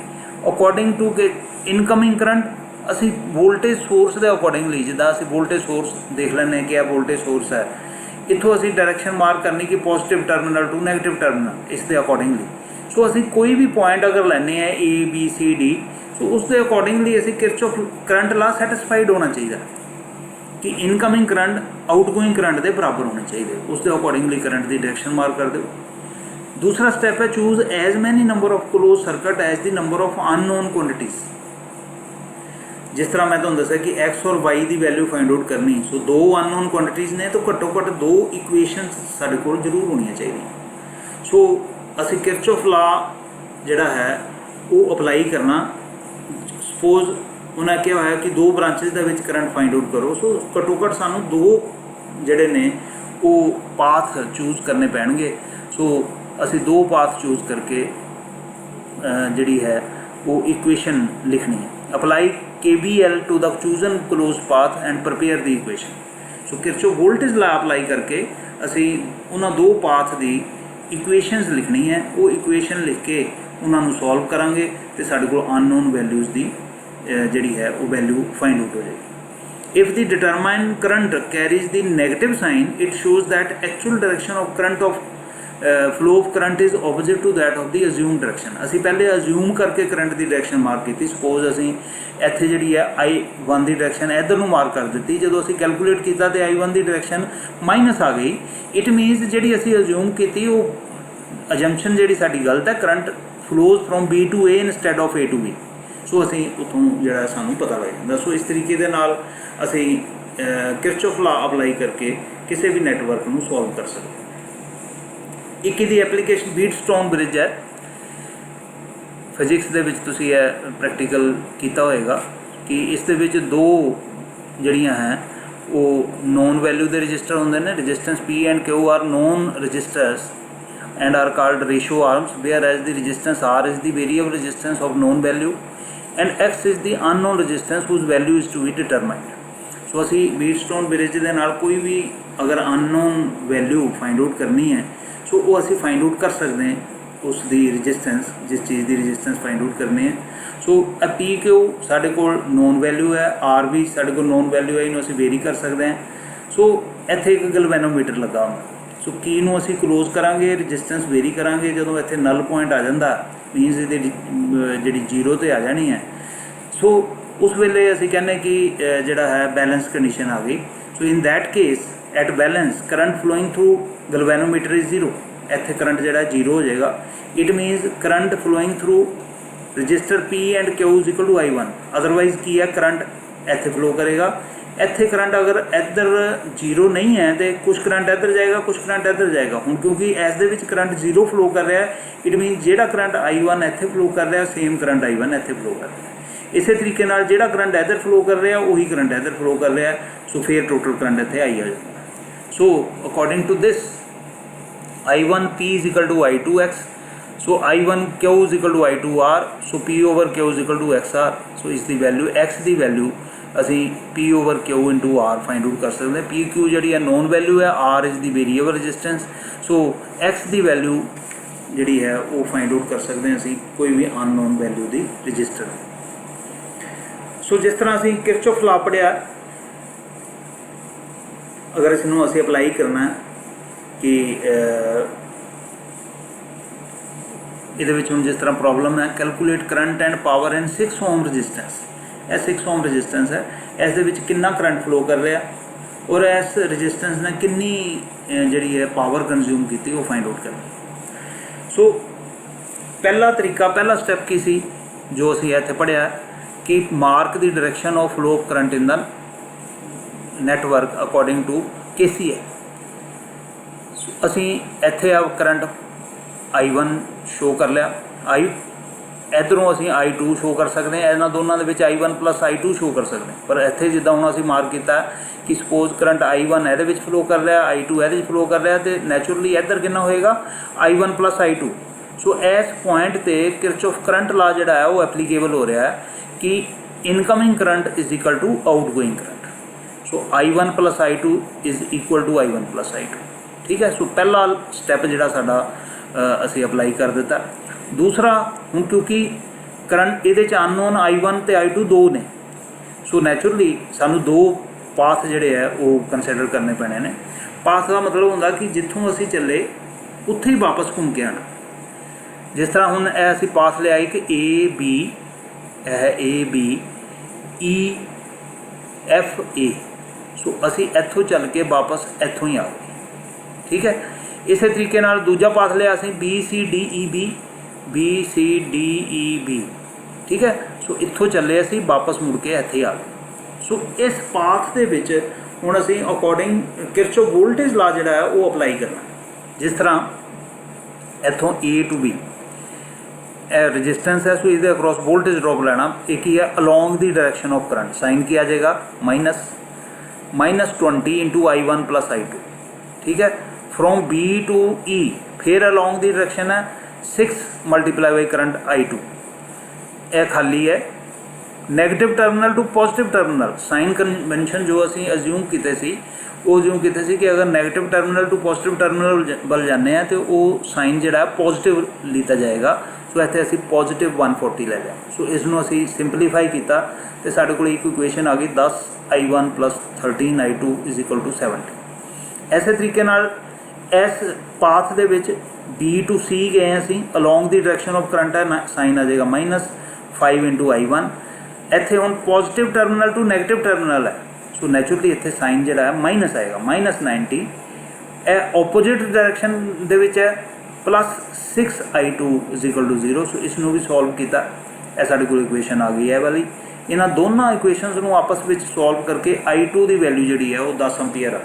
अकॉर्डिंग टू के इनकमिंग करंट ਅਸੀਂ ਵੋਲਟੇਜ ਸੋਰਸ ਦੇ ਅਕੋਰਡਿੰਗਲੀ, ਜਿੱਦਾਂ ਅਸੀਂ ਵੋਲਟੇਜ ਸੋਰਸ ਦੇਖ ਲੈਂਦੇ ਕਿ ਇਹ ਵੋਲਟੇਜ ਸੋਰਸ ਹੈ, ਇੱਥੋਂ ਅਸੀਂ ਡਾਇਰੈਕਸ਼ਨ ਮਾਰਕ ਕਰਨੀ ਕਿ positive terminal to negative terminal, ਇਸ ਦੇ ਅਕੋਰਡਿੰਗਲੀ। ਸੋ ਅਸੀਂ ਕੋਈ ਵੀ ਪੁਆਇੰਟ ਅਗਰ ਲੈਂਦੇ ਹਾਂ A B C D, ਸੋ ਉਸ ਦੇ ਅਕੋਰਡਿੰਗਲੀ ਅਸੀਂ ਕਿਰਚੌਫ ਕਰੰਟ ਲਾ ਸੈਟਿਸਫਾਈਡ ਹੋਣਾ ਚਾਹੀਦਾ ਕਿ ਇਨਕਮਿੰਗ ਕਰੰਟ ਆਊਟਗੋਇੰਗ ਕਰੰਟ ਦੇ ਬਰਾਬਰ ਹੋਣੇ ਚਾਹੀਦੇ, ਉਸ ਦੇ ਅਕੋਰਡਿੰਗਲੀ ਕਰੰਟ ਦੀ ਡਾਇਰੈਕਸ਼ਨ ਮਾਰਕ ਕਰ ਦਿਓ। ਦੂਸਰਾ ਸਟੈਪ ਹੈ ਚੂਜ਼ ਐਜ਼ ਮੈਨੀ number of close circuit as the number of unknown quantities. ਜਿਸ ਤਰ੍ਹਾਂ ਮੈਂ ਤੁਹਾਨੂੰ ਦੱਸਿਆ ਕਿ x ਔਰ y ਦੀ ਵੈਲਿਊ ਫਾਈਂਡ ਆਊਟ ਕਰਨੀ, ਸੋ ਦੋ ਅਨਨੋਨ ਕੁਆਂਟੀਟੀਜ਼ ਨੇ ਤਾਂ ਘੱਟੋ ਘੱਟ ਦੋ ਇਕੁਏਸ਼ਨਸ ਸਾਡੇ ਕੋਲ ਜ਼ਰੂਰ ਹੋਣੀਆਂ ਚਾਹੀਦੀਆਂ। ਸੋ ਅਸੀਂ ਕਿਰਚੌਫ ਲਾ ਜਿਹੜਾ ਹੈ ਉਹ ਅਪਲਾਈ ਕਰਨਾ। ਸਪੋਜ਼ ਉਹਨਾਂ ਕਿਹਾ ਹੋਇਆ ਕਿ ਦੋ ਬ੍ਰਾਂਚਿਸ ਦੇ ਵਿੱਚ ਕਰੰਟ ਫਾਈਂਡ ਆਊਟ ਕਰੋ, ਸੋ ਘੱਟੋ ਘੱਟ ਸਾਨੂੰ ਦੋ ਜਿਹੜੇ ਨੇ ਉਹ ਪਾਥ ਚੂਜ਼ ਕਰਨੇ ਪੈਣਗੇ। ਸੋ ਅਸੀਂ ਦੋ ਪਾਥ ਚੂਜ਼ ਕਰਕੇ ਜਿਹੜੀ ਹੈ ਉਹ ਇਕੁਏਸ਼ਨ ਲਿਖਣੀ ਹੈ। Apply KVL to the chosen closed path and prepare the equation. So Kirchhoff voltage law apply ਕਰਕੇ ਅਸੀਂ ਉਹਨਾਂ ਦੋ ਪਾਥ ਦੀ ਇਕੁਏਸ਼ਨਸ ਲਿਖਣੀ ਹੈ। ਉਹ ਇਕੁਏਸ਼ਨ ਲਿਖ ਕੇ ਉਹਨਾਂ ਨੂੰ ਸੋਲਵ ਕਰਾਂਗੇ ਤੇ ਸਾਡੇ ਕੋਲ ਅਨਨੋਨ ਵੈਲਿਊਜ਼ ਦੀ ਜਿਹੜੀ ਹੈ ਉਹ ਵੈਲਿਊ ਫਾਈਂਡ ਆਊਟ ਹੋ ਜਾਏਗੀ। If the determine current carries the negative sign, it shows that actual direction of current of flow of current is opposite to that of the assume direction. ਅਸੀਂ ਪਹਿਲੇ assume ਕਰਕੇ current ਦੀ direction mark ਕੀਤੀ। Suppose ਅਸੀਂ ਇੱਥੇ ਜਿਹੜੀ ਹੈ I1 ਦੀ direction ਇੱਧਰ ਨੂੰ ਮਾਰਕ ਕਰ ਦਿੱਤੀ, ਜਦੋਂ ਅਸੀਂ ਕੈਲਕੂਲੇਟ ਕੀਤਾ ਤੇ I1 ਦੀ ਡਾਇਰੈਕਸ਼ਨ ਮਾਈਨਸ ਆ ਗਈ। ਇਟ ਮੀਨਸ ਜਿਹੜੀ ਅਸੀਂ ਅਜ਼ਿਊਮ ਕੀਤੀ ਉਹ ਅਜੰਪਸ਼ਨ ਜਿਹੜੀ ਸਾਡੀ ਗਲਤ ਹੈ। Current flows from B to A instead of A to B। So ਅਸੀਂ ਉੱਥੋਂ ਜਿਹੜਾ ਸਾਨੂੰ ਪਤਾ ਲੱਗ ਜਾਂਦਾ। ਸੋ ਇਸ ਤਰੀਕੇ ਦੇ ਨਾਲ ਅਸੀਂ ਕਿਰਚੌਫ ਲਾ ਅਪਲਾਈ ਕਰਕੇ ਕਿਸੇ ਵੀ ਨੈਟਵਰਕ ਨੂੰ ਸੋਲਵ ਕਰ ਸਕਦੇ ਹਾਂ। ਇੱਕ ਇਹਦੀ ਐਪਲੀਕੇਸ਼ਨ ਵੀਟਸਟੋਨ ਬ੍ਰਿਜ ਹੈ। ਫਿਜ਼ਿਕਸ ਦੇ ਵਿੱਚ ਤੁਸੀਂ ਇਹ ਪ੍ਰੈਕਟੀਕਲ ਕੀਤਾ ਹੋਏਗਾ ਕਿ ਇਸ ਦੇ ਵਿੱਚ ਦੋ ਜਿਹੜੀਆਂ ਹੈ ਉਹ ਨੋਨ ਵੈਲਿਊ ਦੇ ਰਜਿਸਟਰ ਹੁੰਦੇ ਨੇ। Resistance P and Q are known resistors and are called ratio arms, whereas the resistance R is the variable resistance of known value and X is the unknown resistance whose value is to be determined. So ਅਸੀਂ ਵੀਟਸਟੋਨ bridge ਦੇ ਨਾਲ ਕੋਈ ਵੀ ਅਗਰ unknown value find out ਕਰਨੀ ਹੈ ਸੋ ਉਹ ਅਸੀਂ find out ਕਰ ਸਕਦੇ ਹਾਂ ਉਸ ਦੀ ਰਜਿਸਟੈਂਸ, ਜਿਸ ਚੀਜ਼ ਦੀ ਰਜਿਸਟੈਂਸ ਫਾਈਂਡ ਆਊਟ ਕਰਨੀ ਹੈ। ਸੋ PQ ਸਾਡੇ ਕੋਲ ਨੋਨ ਵੈਲਿਊ ਹੈ, R ਵੀ ਸਾਡੇ ਕੋਲ ਨੋਨ ਵੈਲਿਊ ਹੈ, ਇਹਨੂੰ ਅਸੀਂ ਵੇਰੀ ਕਰ ਸਕਦੇ ਹਾਂ। ਸੋ ਇੱਥੇ ਇੱਕ ਗਲਵੈਨੋਮੀਟਰ ਲੱਗਾ ਹੁੰਦਾ। ਸੋ ਕੀ ਨੂੰ ਅਸੀਂ ਕਲੋਜ਼ ਕਰਾਂਗੇ, ਰਜਿਸਟੈਂਸ ਵੇਰੀ ਕਰਾਂਗੇ। ਜਦੋਂ ਇੱਥੇ ਨਲ ਪੁਆਇੰਟ ਆ ਜਾਂਦਾ ਮੀਨਸ ਇਹਦੀ ਜਿਹੜੀ ਜ਼ੀਰੋ 'ਤੇ ਆ ਜਾਣੀ ਹੈ। ਸੋ ਉਸ ਵੇਲੇ ਅਸੀਂ ਕਹਿੰਦੇ ਕਿ ਜਿਹੜਾ ਹੈ ਬੈਲੈਂਸ ਕੰਡੀਸ਼ਨ ਆ ਗਈ। So in that case at balance current flowing through galvanometer is zero. ਇੱਥੇ ਕਰੰਟ ਜਿਹੜਾ ਜ਼ੀਰੋ ਹੋ ਜਾਏਗਾ। It means current flowing through resistor P and Q is equal to I1। Otherwise ਕੀ ਹੈ, ਕਰੰਟ ਇੱਥੇ flow ਕਰੇਗਾ। ਇੱਥੇ ਕਰੰਟ ਅਗਰ ਇੱਧਰ ਜ਼ੀਰੋ ਨਹੀਂ ਹੈ ਤੇ ਕੁਛ ਕਰੰਟ ਇੱਧਰ ਜਾਏਗਾ, ਕੁਛ ਕਰੰਟ ਇੱਧਰ ਜਾਏਗਾ। ਹੁਣ ਕਿਉਂਕਿ ਇਸ ਦੇ ਵਿੱਚ ਕਰੰਟ ਜ਼ੀਰੋ ਫਲੋ ਕਰ ਰਿਹਾ, ਇਟ ਮੀਨ ਜਿਹੜਾ ਕਰੰਟ I1 ਇੱਥੇ ਫਲੋ ਕਰ ਰਿਹਾ ਸੇਮ ਕਰੰਟ I1 ਇੱਥੇ ਫਲੋ ਕਰ ਰਿਹਾ। ਇਸੇ ਤਰੀਕੇ ਨਾਲ ਜਿਹੜਾ ਕਰੰਟ ਇੱਧਰ ਫਲੋ ਕਰ ਰਿਹਾ ਉਹੀ ਕਰੰਟ ਇੱਧਰ ਫਲੋ ਕਰ ਰਿਹਾ। ਸੋ ਫਿਰ ਟੋਟਲ ਕਰੰਟ ਇੱਥੇ I ਆ ਜਾਂਦਾ। So according to this I1P is equal to I2X. So I1Q is equal to I2R. So P over Q is equal to XR. So ਇਸ ਦੀ ਵੈਲਿਊ X ਦੀ value ਅਸੀਂ P over Q into R find out ਕਰ ਸਕਦੇ ਹਾਂ। PQ ਜਿਹੜੀ ਹੈ non value ਹੈ, R is the variable resistance. So X the value ਜਿਹੜੀ ਹੈ ਉਹ ਫਾਈਂਡ ਆਊਟ ਕਰ ਸਕਦੇ ਹਾਂ ਅਸੀਂ ਕੋਈ ਵੀ ਅਨਨੋਨ ਵੈਲਿਊ ਦੀ ਰਜਿਸਟਰ। ਸੋ ਜਿਸ ਤਰ੍ਹਾਂ ਅਸੀਂ ਕਿਰਚੌਫ ਲਾ ਪੜ੍ਹਿਆ, ਅਗਰ ਇਸ ਨੂੰ ਅਸੀਂ ਅਪਲਾਈ ਕਰਨਾ ਕਿ ਇਹਦੇ ਵਿੱਚ ਹੁਣ ਜਿਸ ਤਰ੍ਹਾਂ ਪ੍ਰੋਬਲਮ ਹੈ calculate current and power in 6 ohm resistance. ਇਹ 6 ohm ਰਜਿਸਟੈਂਸ ਹੈ, ਇਸ ਦੇ ਵਿੱਚ ਕਿੰਨਾ ਕਰੰਟ ਫਲੋ ਕਰ ਰਿਹਾ ਔਰ ਇਸ ਰਜਿਸਟੈਂਸ ਨੇ ਕਿੰਨੀ ਜਿਹੜੀ ਹੈ ਪਾਵਰ ਕੰਜ਼ਿਊਮ ਕੀਤੀ ਉਹ ਫਾਈਂਡ ਆਊਟ ਕਰਨਾ। ਸੋ ਪਹਿਲਾ ਤਰੀਕਾ, ਪਹਿਲਾ ਸਟੈਪ ਕੀ ਸੀ ਜੋ ਅਸੀਂ ਇੱਥੇ ਪੜ੍ਹਿਆ ਕਿ ਮਾਰਕ ਦੀ direction of flow of current in the network according to KCL। ਅਸੀਂ ਇੱਥੇ ਆ ਕਰੰਟ I1 ਸ਼ੋ ਕਰ ਲਿਆ, ਇੱਧਰੋਂ ਅਸੀਂ I2 ਸ਼ੋ ਕਰ ਸਕਦੇ ਹਾਂ। ਇਹਨਾਂ ਦੋਨਾਂ ਦੇ ਵਿੱਚ I1 plus I2 ਸ਼ੋ ਕਰ ਸਕਦੇ ਹਾਂ। ਪਰ ਇੱਥੇ ਜਿੱਦਾਂ ਹੁਣ ਅਸੀਂ ਮਾਰਕ ਕੀਤਾ ਕਿ ਸਪੋਜ਼ ਕਰੰਟ I1 ਇਹਦੇ ਵਿੱਚ ਫਲੋ ਕਰ ਰਿਹਾ, I2 ਇਹਦੇ ਵਿੱਚ ਫਲੋ ਕਰ ਰਿਹਾ, ਅਤੇ ਨੈਚੁਰਲੀ ਇੱਧਰ ਕਿੰਨਾ ਹੋਏਗਾ I1 plus I2। ਸੋ ਇਸ ਪੁਆਇੰਟ 'ਤੇ ਕਿਰਚੌਫ ਕਰੰਟ ਲਾ ਜਿਹੜਾ ਹੈ ਉਹ ਐਪਲੀਕੇਬਲ ਹੋ ਰਿਹਾ ਹੈ ਕਿ incoming current is equal to outgoing current. So I1 plus I2 is equal to I1 plus I2। ਠੀਕ ਹੈ। ਸੋ ਪਹਿਲਾ ਸਟੈਪ ਜਿਹੜਾ ਸਾਡਾ ਅਸੀਂ ਅਪਲਾਈ ਕਰ ਦਿੱਤਾ। ਦੂਸਰਾ, ਹੁਣ ਕਿਉਂਕਿ ਕਰੰਟ ਇਹਦੇ 'ਚ ਅਨਨੋਨ I1 ਅਤੇ I2 ਦੋ ਨੇ, सो नैचुरली सानू दो पाथ जिहड़े है वो कंसिडर करने पैने ने। पाथ का मतलब हुंदा कि जित्थों असी चले उत्थे ही वापस घूम के आना। जिस तरह हुण ए असी पाथ लिया कि ए बी, है A B E F A, सो असी इत्थों चल के वापस इत्थों ही आ गए, ठीक है। इस तरीके नाल दूजा पाथ लिया असी B C D E B, B C D E B, ठीक है। सो इत्थों चले असी वापस मुड़ के इत्थे आ गए। सो इस पाथ दे विच हुण असी अकॉर्डिंग किरचॉफ वोल्टेज ला जिहड़ा है वो अपलाई करना। जिस तरह इत्थों ए टू बी रजिस्टेंस है, सो इसके अक्रॉस वोल्टेज ड्रॉप लेना। एक ही है along the direction of current, sign क्या आ जाएगा -20 इंटू I1 प्लस I2, ठीक है। फ्रॉम बी टू ई फिर अलोंग द डायरेक्शन है 6 मल्टीप्लाई बाई करंट I2, यह खाली है। Negative terminal to positive terminal, sign convention जो असी अज्यूम किए सी वो अज्यूम किए सी कि अगर negative terminal to positive terminal वल जाने हैं तो वो साइन जिहड़ा पॉजिटिव लीता जाएगा। सो इत्थे असी पॉजिटिव 140 ले लिया। सो इसनों असी सिंपलीफाई किया तो साडे कोल एक इक्वेशन आ गई 10 I1 plus 13 I2 is equal to 70। इस तरीके नाल इस पाथ दे विच बी टू सी गए असी, along the direction of current है, साइन आ जाएगा -5 इंटू I1। इत्थे हुण positive terminal to negative terminal है, सो नैचुरली इत्थे साइन जिहड़ा है माइनस आएगा -90। यह ओपोजिट डायरेक्शन दे विच है plus 6 I2 is equal to 0। So इसनों भी सॉल्व किया, यह साडे कोल इक्वेशन आ गई है वाली। इन्हां दोनों इक्वेशनस नूं आपस में सॉल्व करके I2 की वैल्यू जिहड़ी है वो 10 एम्पीयर आ।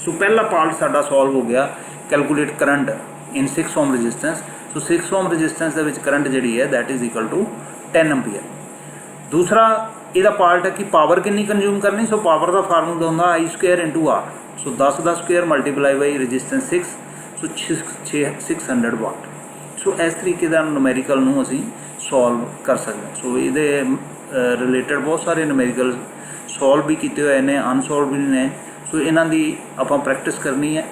सो पहला पार्ट साडा सॉल्व हो गया, calculate current in 6 ohm resistance. So 6 ohm resistance दे विच करंट जिहड़ी है that is equal to 10 ampere. दूसरा ਇਹਦਾ पार्ट है कि पावर कितनी कंज्यूम करनी। सो पावर का फार्मूला होंगे I² इंटू R। सो 10 का स्क्वेयर मल्टीप्लाई बाई रजिस्टेंस 6, सो 600 वाट। सो इस तरीके का नुमेरिकल नूं असीं सॉल्व कर सकते हैं। सो ये रिलेटेड बहुत सारे नुमेरिकल सॉल्व भी किए हुए हैं, अनसॉल्व भी ने। सो इन्हां दी आपां प्रैक्टिस करनी है।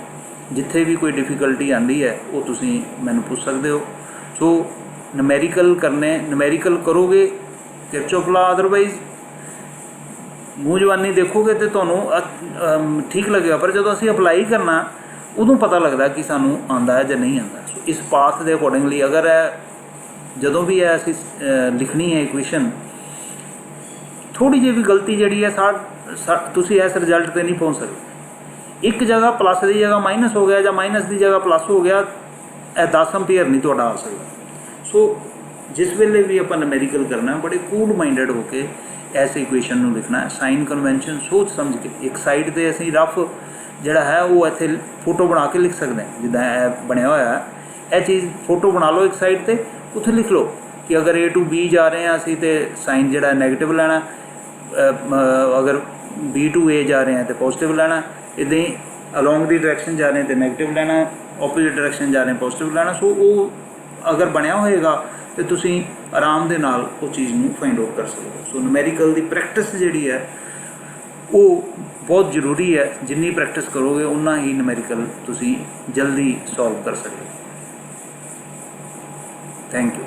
जिथे भी कोई डिफिकल्टी आती है वो तुसीं मैनूं पुछ सकते हो। सो नुमेरिकल करने, नुमेरिकल करोगे किरचॉफ लॉ, अदरवाइज मूँह जवानी देखोगे तो तुहानूं ठीक लगेगा, पर जो असीं अपलाई करना उदों पता लगता कि सानूं आंदा है या नहीं आंदा। सो इस पाथ के अकॉर्डिंगली अगर जदों भी है असीं लिखनी है इक्वेशन, थोड़ी जी भी गलती जिहड़ी है तुसीं इस रिजल्ट पर नहीं पहुँच सकते। एक जगह प्लस की जगह माइनस हो गया या माइनस की जगह प्लस हो गया, 10 एम्पीयर नहीं तुहाडा आ सकता। सो जिस वेले भी आप नुमेरिकल करना बड़े कूल माइंडेड होकर इस इक्वेशन में लिखना है। साइन कन्वेंशन सोच समझ के, एक साइड पर असीं रफ जिहड़ा है वो इत्थे फोटो बना के लिख सकते हैं, जिद्दां यह बनया हुआ है। यह चीज़ फोटो बना लो एक साइड पर, उत्थे लिख लो कि अगर A टू B जा रहे हैं असीं तो साइन जिहड़ा नैगेटिव लैना, अगर B टू A जा रहे हैं तो पॉजिटिव लैना। इदां ही अलोंग दी डायरेक्शन जा रहे हैं तो नैगेटिव लैना, ओपोजिट डायरेक्शन जा रहे हैं पॉजिटिव लैना। सो वो अगर बनया होएगा तो तुसीं आराम दे नाल वो चीज़ नूं फाइंड आउट कर सकते हो। सो नुमेरिकल दी प्रैक्टिस जिहड़ी है वो बहुत जरूरी है। जिन्नी प्रैक्टिस करोगे उन्ना ही नुमेरिकल तुसीं जल्दी सॉल्व कर सकते हो। Thank you.